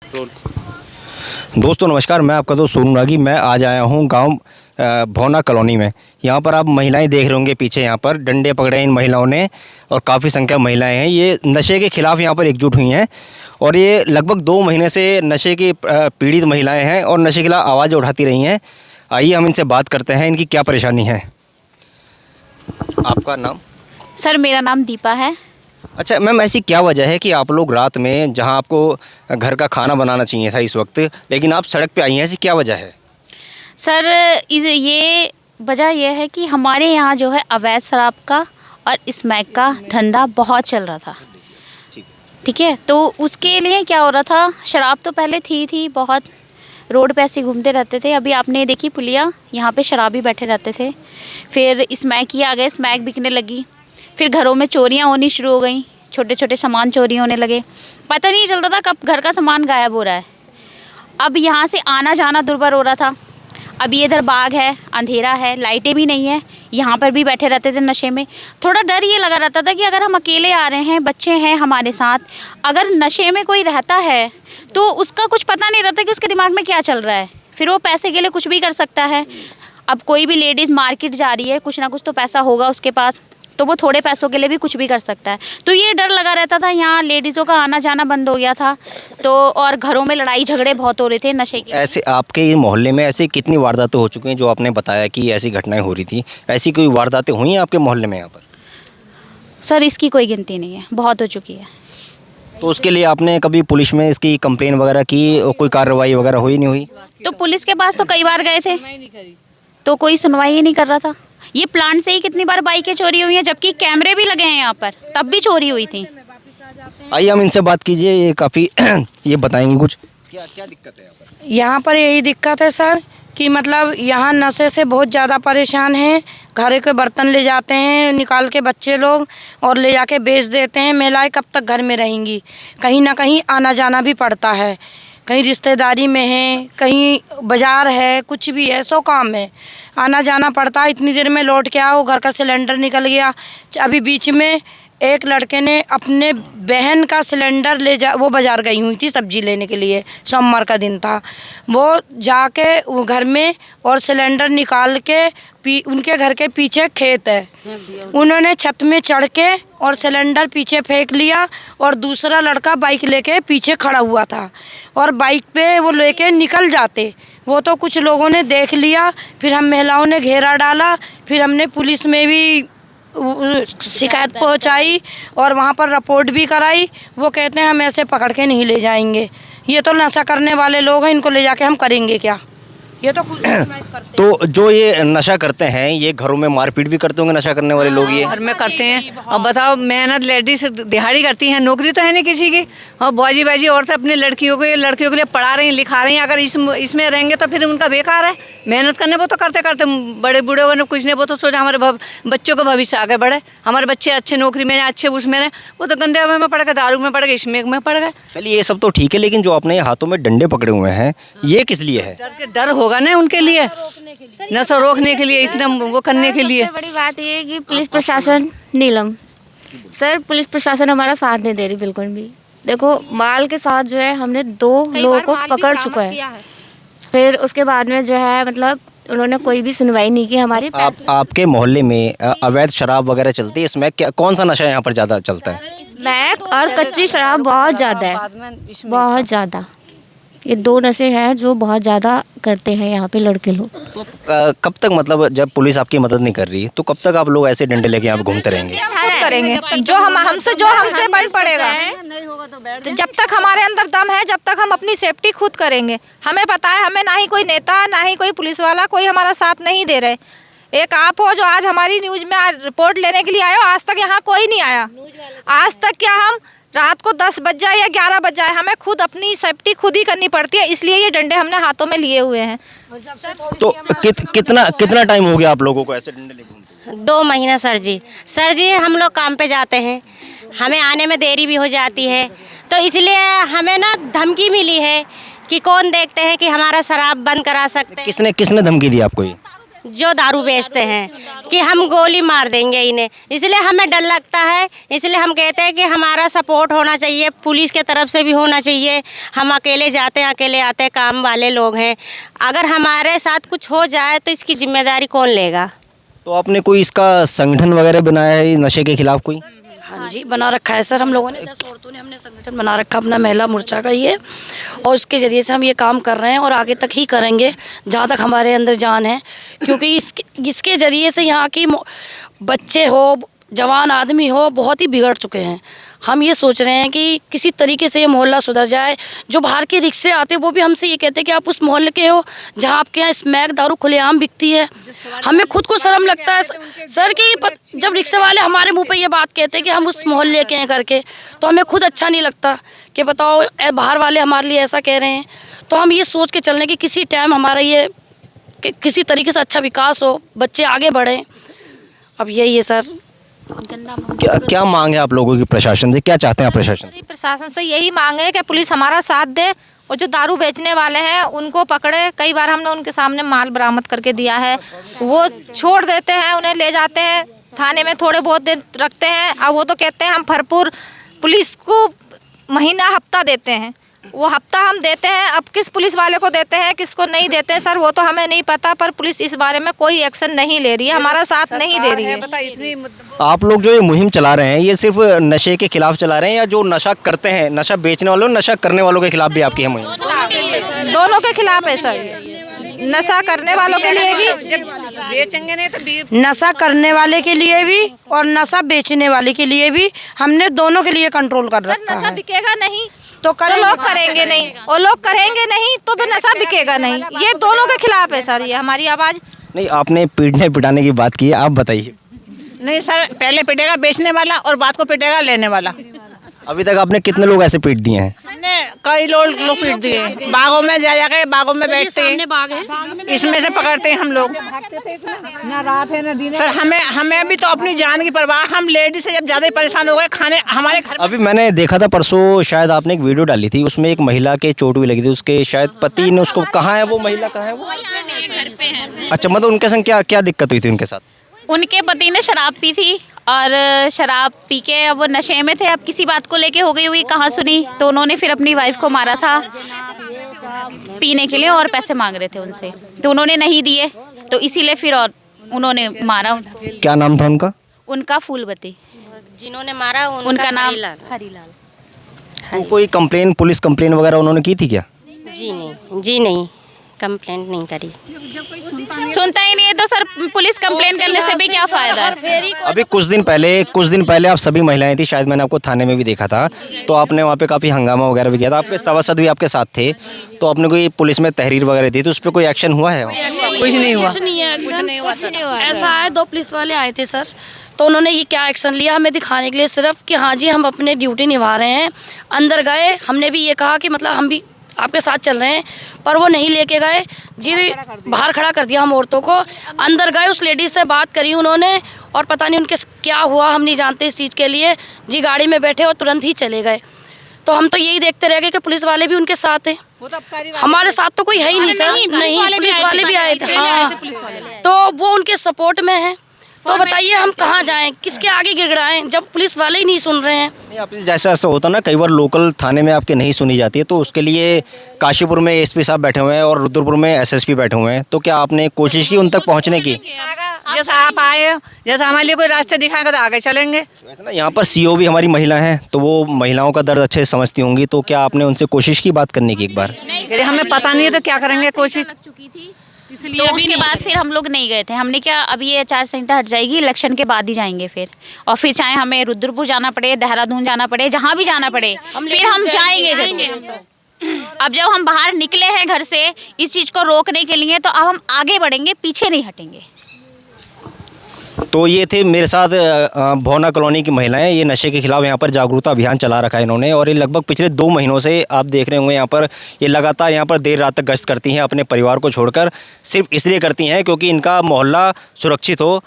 दोस्तों नमस्कार, मैं आपका दोस्त सोनू रागी। मैं आज आया हूँ गांव भौना कॉलोनी में। यहाँ पर आप महिलाएं देख रहे होंगे, पीछे यहाँ पर डंडे पकड़े हैं इन महिलाओं ने और काफ़ी संख्या महिलाएं हैं। ये नशे के खिलाफ़ यहाँ पर एकजुट हुई हैं और ये लगभग 2 महीने से नशे की पीड़ित महिलाएं हैं और नशे के खिलाफ आवाज़ उठाती रही हैं। आइए हम इनसे बात करते हैं, इनकी क्या परेशानी है। आपका नाम? सर मेरा नाम दीपा है। अच्छा मैम, ऐसी क्या वजह है कि आप लोग रात में, जहां आपको घर का खाना बनाना चाहिए था इस वक्त, लेकिन आप सड़क पे आई हैं, ऐसी क्या वजह है? सर ये वजह यह है कि हमारे यहाँ जो है अवैध शराब का और स्मैक का धंधा बहुत चल रहा था। ठीक है, तो उसके लिए क्या हो रहा था, शराब तो पहले थी बहुत, रोड पे ऐसे घूमते रहते थे। अभी आपने देखी पुलिया, यहाँ पे शराबी बैठे रहते थे। फिर स्मैक ही आ गए, स्मैक बिकने लगी। फिर घरों में चोरियां होनी शुरू हो गई, छोटे छोटे सामान चोरी होने लगे। पता नहीं चलता था कब घर का सामान गायब हो रहा है। अब यहाँ से आना जाना दुर्भर हो रहा था। अभी इधर बाग है, अंधेरा है, लाइटें भी नहीं है, यहाँ पर भी बैठे रहते थे नशे में। थोड़ा डर ये लगा रहता था कि अगर हम अकेले आ रहे हैं, बच्चे हैं हमारे साथ, अगर नशे में कोई रहता है तो उसका कुछ पता नहीं रहता कि उसके दिमाग में क्या चल रहा है। फिर वो पैसे के लिए कुछ भी कर सकता है। अब कोई भी लेडीज़ मार्केट जा रही है, कुछ ना कुछ तो पैसा होगा उसके पास, तो वो थोड़े पैसों के लिए भी कुछ भी कर सकता है। तो ये डर लगा रहता था। यहाँ लेडीज़ों का आना जाना बंद हो गया था, तो और घरों में लड़ाई झगड़े बहुत हो रहे थे नशे की। ऐसे आपके मोहल्ले में ऐसे कितनी वारदातें हो चुकी हैं जो आपने बताया कि ऐसी घटनाएं हो रही थी? ऐसी कोई वारदातें हुई हैं आपके मोहल्ले में यहाँ पर? सर इसकी कोई गिनती नहीं है, बहुत हो चुकी है। तो उसके लिए आपने कभी पुलिस में इसकी कंप्लेन वगैरह की और कोई कार्रवाई वगैरह हुई नहीं हुई? तो पुलिस के पास तो कई बार गए थे, तो कोई सुनवाई ही नहीं कर रहा था। ये प्लांट से ही कितनी बार बाइकें चोरी हुई हैं, जबकि कैमरे भी लगे हैं यहाँ पर, तब भी चोरी हुई थी। आइए हम इनसे बात कीजिए, ये काफ़ी ये बताएंगे कुछ। क्या क्या दिक्कत है यहाँ पर? यहाँ पर यही दिक्कत है सर कि मतलब यहाँ नशे से बहुत ज़्यादा परेशान हैं। घर के बर्तन ले जाते हैं निकाल के बच्चे लोग और ले जाके बेच देते हैं। महिलाएं कब तक घर में रहेंगी? कहीं ना कहीं आना जाना भी पड़ता है, कहीं रिश्तेदारी में है, कहीं बाज़ार है, कुछ भी है, 100 काम है, आना जाना पड़ता है। इतनी देर में लौट के आओ, घर का सिलेंडर निकल गया। अभी बीच में एक लड़के ने अपने बहन का सिलेंडर वो बाज़ार गई हुई थी सब्जी लेने के लिए, सोमवार का दिन था। वो जाके वो घर में और सिलेंडर निकाल के उनके घर के पीछे खेत है, उन्होंने छत में चढ़ के और सिलेंडर पीछे फेंक लिया और दूसरा लड़का बाइक लेके पीछे खड़ा हुआ था और बाइक पे वो लेके निकल जाते। वो तो कुछ लोगों ने देख लिया, फिर हम महिलाओं ने घेरा डाला, फिर हमने पुलिस में भी शिकायत पहुंचाई और वहाँ पर रिपोर्ट भी कराई। वो कहते हैं हम ऐसे पकड़ के नहीं ले जाएंगे, ये तो नशा करने वाले लोग हैं, इनको ले जाके हम करेंगे क्या? ये तो खुद करते तो जो ये नशा करते हैं, ये घरों में मारपीट भी करते होंगे नशा करने वाले लोग? ये घर में करते हैं। और बताओ, मेहनत लेडीज दिहाड़ी करती हैं, नौकरी तो है नहीं किसी की, और बाजी औरतें अपनी लड़कियों के लिए पढ़ा रही हैं, लिखा रही हैं। अगर इसमें रहेंगे तो फिर उनका बेकार है। मेहनत करने वो तो करते करते बड़े बूढ़े होने कुछ नहीं, वो तो सोचा हमारे बच्चों का भविष्य आगे बढ़े, हमारे बच्चे अच्छे नौकरी में अच्छे उसमें रहें। वो तो गंदे में पड़ गए, दारू में पड़ गए, इसमें में पड़ गए। चलिए ये सब तो ठीक है, लेकिन जो अपने हाथों में डंडे पकड़े हुए हैं, ये किस लिए है? डर होगा ना उनके लिए, नशा रोकने के लिए, इतना वो करने के लिए। सबसे बड़ी बात ये है कि पुलिस प्रशासन नीलम सर, पुलिस प्रशासन हमारा साथ नहीं दे रही बिल्कुल भी। देखो माल के साथ जो है हमने 2 लोगों को पकड़ चुका है, फिर उसके बाद में जो है मतलब उन्होंने कोई भी सुनवाई नहीं की हमारी। आपके मोहल्ले में अवैध शराब वगैरह चलती है? इसमें क्या, कौन सा नशा यहाँ पर ज़्यादा चलता है? स्मैक और कच्ची शराब बहुत ज़्यादा है, बहुत ज़्यादा। ये 2 नशे हैं जो बहुत ज़्यादा करते हैं यहाँ पे लड़के लोग। तो कब तक, मतलब जब पुलिस आपकी मदद नहीं कर रही तो कब तक आप लोग ऐसे डंडे लेके यहाँ पे घूमते रहेंगे? करेंगे जो हमसे बन पड़ेगा। तो जब तक हमारे अंदर दम है, जब तक हम अपनी सेफ्टी खुद करेंगे। हमें पता है, हमें ना ही कोई नेता, ना ही कोई पुलिस वाला, कोई हमारा साथ नहीं दे रहे। एक आप हो जो आज हमारी न्यूज़ में आज रिपोर्ट लेने के लिए आए हो, आज तक यहाँ कोई नहीं आया। आज तक क्या हम रात को 10 बज जाए या 11 बज जाए, हमें खुद अपनी सेफ्टी खुद ही करनी पड़ती है, इसलिए ये डंडे हमने हाथों में लिए हुए हैं। तो कितना टाइम हो गया आप लोगों को ऐसे डंडे लेके घूमते हुए? 2 महीना सर जी हम लोग काम पे जाते हैं, हमें आने में देरी भी हो जाती है, तो इसलिए हमें ना धमकी मिली है कि कौन देखते हैं कि हमारा शराब बंद करा सकते हैं। किसने धमकी दी आपको? ये जो दारू बेचते हैं कि हम गोली मार देंगे इन्हें, इसलिए हमें डर लगता है। इसलिए हम कहते हैं कि हमारा सपोर्ट होना चाहिए, पुलिस के तरफ से भी होना चाहिए। हम अकेले जाते हैं, अकेले आते हैं, काम वाले लोग हैं। अगर हमारे साथ कुछ हो जाए तो इसकी जिम्मेदारी कौन लेगा? तो आपने कोई इसका संगठन वगैरह बनाया है नशे के खिलाफ कोई? हाँ जी, बना रखा है सर। हम लोगों ने 10 औरतों ने हमने संगठन बना रखा अपना महिला मोर्चा का ये, और उसके ज़रिए से हम ये काम कर रहे हैं और आगे तक ही करेंगे जहाँ तक हमारे अंदर जान है। क्योंकि इसके ज़रिए से यहाँ की बच्चे हो, जवान आदमी हो, बहुत ही बिगड़ चुके हैं। हम ये सोच रहे हैं कि किसी तरीके से ये मोहल्ला सुधर जाए। जो बाहर के रिक्शे आते हैं वो भी हमसे ये कहते हैं कि आप उस मोहल्ले के हो जहाँ आपके यहाँ स्मैक दारू खुलेआम बिकती है। हमें खुद को शर्म लगता है सर कि जब रिक्शे वाले हमारे मुंह पे ये बात कहते हैं कि हम उस मोहल्ले के हैं करके, तो हमें खुद अच्छा नहीं लगता कि बताओ बाहर वाले हमारे लिए ऐसा कह रहे हैं। तो हम ये सोच के चल रहे हैं कि किसी टाइम हमारा ये किसी तरीके से अच्छा विकास हो, बच्चे आगे बढ़ें। अब यही है सर। क्या मांग है आप लोगों की प्रशासन से? क्या चाहते हैं आप प्रशासन से? प्रशासन से यही मांग है कि पुलिस हमारा साथ दे और जो दारू बेचने वाले हैं उनको पकड़े। कई बार हमने उनके सामने माल बरामद करके दिया है, वो छोड़ देते हैं, उन्हें ले जाते हैं थाने में, थोड़े बहुत दिन रखते हैं। अब वो तो कहते हैं हम भरपूर पुलिस को महीना हफ्ता देते हैं, वो हफ्ता हम देते हैं। अब किस पुलिस वाले को देते हैं, किसको नहीं देते हैं सर, वो तो हमें नहीं पता। पर पुलिस इस बारे में कोई एक्शन नहीं ले रही है, हमारा साथ नहीं दे रही है। आप लोग जो ये मुहिम चला रहे हैं, ये सिर्फ नशे के खिलाफ चला रहे हैं या जो नशा करते हैं, नशा बेचने वालों, नशा करने वालों के खिलाफ भी आपकी है मुहिम? दोनों के खिलाफ है सर। नशा करने वालों के लिए भी, बेचेंगे नहीं तो नशा करने वाले के लिए भी और नशा बेचने वाले के लिए भी हमने दोनों के लिए कंट्रोल कर रखा नशा है। बिकेगा नहीं तो लोग करेंगे नहीं, और लोग करेंगे नहीं तो फिर नशा बिकेगा नहीं। ये दोनों के खिलाफ है सर, ये हमारी आवाज़। नहीं, आपने पीटने पिटाने की बात की है, आप बताइए। नहीं सर, पहले पिटेगा बेचने वाला और बाद को पिटेगा लेने वाला। अभी तक आपने कितने लोग ऐसे पीट दिए हैं? हमने कई लोग पीट दिए, बागों में जाके बागों में बैठते हैं, इसमें से पकड़ते हैं हम लोग। ना रात है ना दिन। सर हमें भी तो अपनी जान की परवाह, हम लेडीज से जब ज़्यादा परेशान हो गए, खाने हमारे घर। अभी मैंने देखा था परसों, शायद आपने एक वीडियो डाली थी, उसमें एक महिला के चोट भी लगी थी, उसके शायद पति ने उसको, कहाँ है वो महिला, कहाँ है वो? अच्छा, मतलब उनके संग क्या दिक्कत हुई थी उनके साथ? उनके पति ने शराब पी थी और शराब पी के अब वो नशे में थे। अब किसी बात को लेके हो गई हुई कहाँ सुनी, तो उन्होंने फिर अपनी वाइफ को मारा था पीने के लिए और पैसे मांग रहे थे उनसे, तो उन्होंने नहीं दिए, तो इसीलिए फिर और उन्होंने मारा। क्या नाम था उनका? उनका फूलवती, जिन्होंने मारा उनका नाम हरीलाल। तो कोई कंप्लेन, पुलिस कंप्लेन वगैरह उन्होंने की थी क्या? जी नहीं, कंप्लेंट नहीं करी। सुनता ही नहीं है तो सर पुलिस कंप्लेन करने से भी क्या फायदा है? अभी कुछ दिन पहले आप सभी महिलाएं थी, शायद मैंने आपको थाने में भी देखा था, तो आपने वहाँ पे काफ़ी हंगामा वगैरह भी किया था, आपके सभासद भी आपके साथ थे, तो आपने कोई पुलिस में तहरीर वगैरह दी, तो उस पर कोई एक्शन हुआ है? कुछ नहीं हुआ। ऐसा है, 2 पुलिस वाले आए थे सर, तो उन्होंने ये क्या एक्शन लिया हमें दिखाने के लिए सिर्फ कि हाँ जी हम अपने ड्यूटी निभा रहे हैं। अंदर गए, हमने भी ये कहा कि मतलब हम भी आपके साथ चल रहे हैं, पर वो नहीं लेके गए जी, बाहर खड़ा कर दिया हम औरतों को। अंदर गए, उस लेडीज से बात करी उन्होंने और पता नहीं उनके क्या हुआ, हम नहीं जानते इस चीज़ के लिए जी। गाड़ी में बैठे और तुरंत ही चले गए। तो हम तो यही देखते रह गए कि पुलिस वाले भी उनके साथ हैं, हमारे साथ तो कोई है ही नहीं सर। नहीं, पुलिस वाले भी आए थे, हाँ, तो वो उनके सपोर्ट में है। तो बताइए हम कहाँ जाएं, किसके आगे गिड़गिड़ाएं जब पुलिस वाले ही नहीं सुन रहे हैं। नहीं, आप जैसा ऐसा होता ना, कई बार लोकल थाने में आपके नहीं सुनी जाती है, तो उसके लिए काशीपुर में एसपी साहब बैठे हुए हैं और रुद्रपुर में एसएसपी बैठे हुए हैं, तो क्या आपने कोशिश की उन तक पहुंचने की? जैसा आप आए, जैसा हमारे लिए कोई रास्ता दिखाएगा तो आगे चलेंगे। ना यहाँ पर सीओ भी हमारी महिला हैं, तो वो महिलाओं का दर्द अच्छे से समझती होंगी, तो क्या आपने उनसे कोशिश की बात करने की एक बार? अरे हमें पता नहीं है तो क्या करेंगे कोशिश। तो उसके बाद फिर हम लोग नहीं गए थे। हमने क्या, अभी ये आचार संहिता हट जाएगी, इलेक्शन के बाद ही जाएंगे फिर, और फिर चाहे हमें रुद्रपुर जाना पड़े, देहरादून जाना पड़े, जहाँ भी जाना पड़े, फिर हम जाएंगे जरूर। अब जब हम बाहर निकले हैं घर से इस चीज़ को रोकने के लिए, तो अब हम आगे बढ़ेंगे, पीछे नहीं हटेंगे। तो ये थे मेरे साथ भोना कॉलोनी की महिलाएं, ये नशे के खिलाफ यहाँ पर जागरूकता अभियान चला रखा है इन्होंने, और ये लगभग पिछले 2 महीनों से आप देख रहे होंगे यहाँ पर ये लगातार यहाँ पर देर रात तक गश्त करती हैं, अपने परिवार को छोड़कर सिर्फ इसलिए करती हैं क्योंकि इनका मोहल्ला सुरक्षित हो,